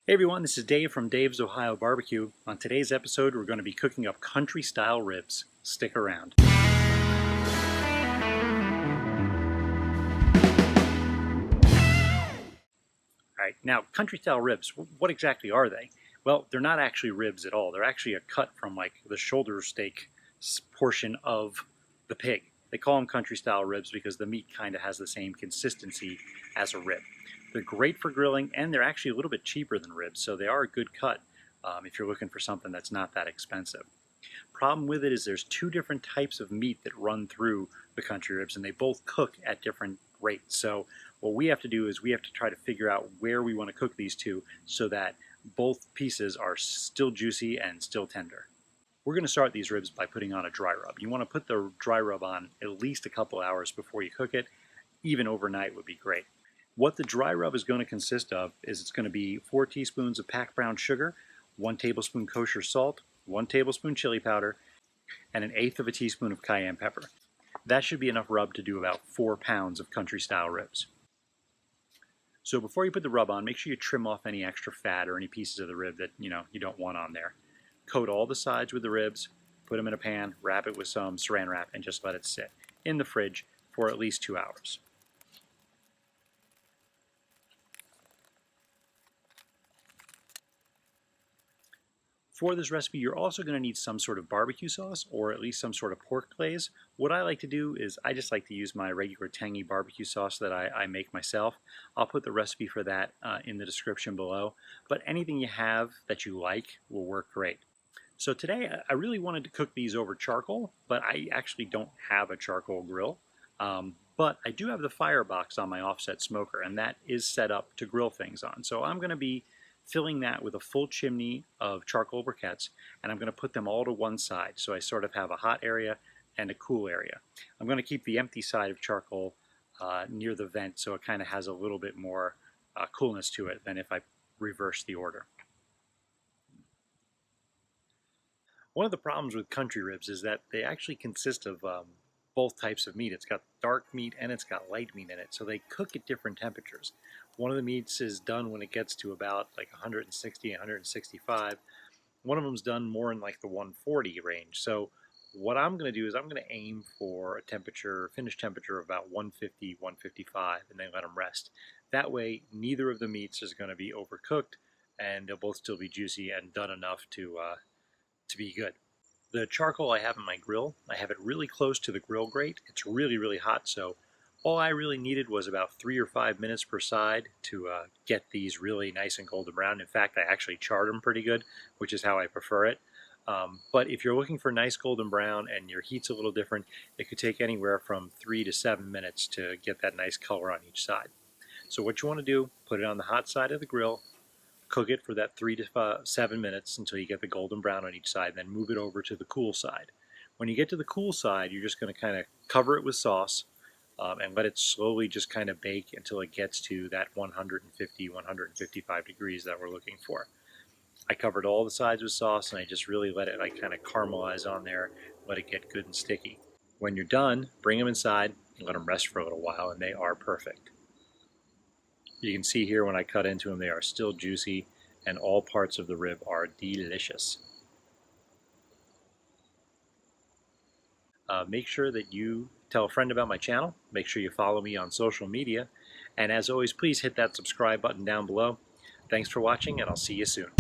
Hey everyone, this is Dave from Dave's Ohio Barbecue. On today's episode, we're going to be cooking up country-style ribs. Stick around. Alright, now country-style ribs, what exactly are they? Well, they're not actually ribs at all. They're actually a cut from like the shoulder steak portion of the pig. They call them country-style ribs because the meat kind of has the same consistency as a rib. They're great for grilling, and they're actually a little bit cheaper than ribs, so they are a good cut if you're looking for something that's not that expensive. Problem with it is there's two different types of meat that run through the country ribs, and they both cook at different rates. So what we have to do is we have to try to figure out where we want to cook these two so that both pieces are still juicy and still tender. We're going to start these ribs by putting on a dry rub. You want to put the dry rub on at least a couple hours before you cook it. Even overnight would be great. What the dry rub is going to consist of is it's going to be 4 teaspoons of packed brown sugar, 1 tablespoon kosher salt, 1 tablespoon chili powder, and 1/8 teaspoon of cayenne pepper. That should be enough rub to do about 4 pounds of country-style ribs. So before you put the rub on, make sure you trim off any extra fat or any pieces of the rib that you don't want on there. Coat all the sides with the ribs, put them in a pan, wrap it with some saran wrap, and just let it sit in the fridge for at least 2 hours. For this recipe, you're also going to need some sort of barbecue sauce or at least some sort of pork glaze. What I like to do is I just like to use my regular tangy barbecue sauce that I make myself. I'll put the recipe for that in the description below, but anything you have that you like will work great. So today I really wanted to cook these over charcoal, but I actually don't have a charcoal grill. But I do have the firebox on my offset smoker, and that is set up to grill things on. So I'm going to be filling that with a full chimney of charcoal briquettes, and I'm going to put them all to one side. So I sort of have a hot area and a cool area. I'm going to keep the empty side of charcoal near the vent, so it kind of has a little bit more coolness to it than if I reverse the order. One of the problems with country ribs is that they actually consist of both types of meat. It's got dark meat and it's got light meat in it, so they cook at different temperatures. One of the meats is done when it gets to about like 160, 165. One of them's done more in like the 140 range. So what I'm going to do is I'm going to aim for a temperature, finished temperature of about 150, 155, and then let them rest. That way, neither of the meats is going to be overcooked, and they'll both still be juicy and done enough to be good. The charcoal I have in my grill, I have it really close to the grill grate. It's really, really hot, so all I really needed was about 3 or 5 minutes per side to get these really nice and golden brown. In fact, I actually charred them pretty good, which is how I prefer it. But if you're looking for nice golden brown and your heat's a little different, it could take anywhere from 3 to 7 minutes to get that nice color on each side. So what you want to do, put it on the hot side of the grill, cook it for that 3 to 7 minutes until you get the golden brown on each side, then move it over to the cool side. When you get to the cool side, you're just going to kind of cover it with sauce and let it slowly just kind of bake until it gets to that 150, 155 degrees that we're looking for. I covered all the sides with sauce, and I just really let it like kind of caramelize on there, let it get good and sticky. When you're done, bring them inside and let them rest for a little while, and they are perfect. You can see here when I cut into them, they are still juicy, and all parts of the rib are delicious. Make sure that you tell a friend about my channel. Make sure you follow me on social media. And as always, please hit that subscribe button down below. Thanks for watching, and I'll see you soon.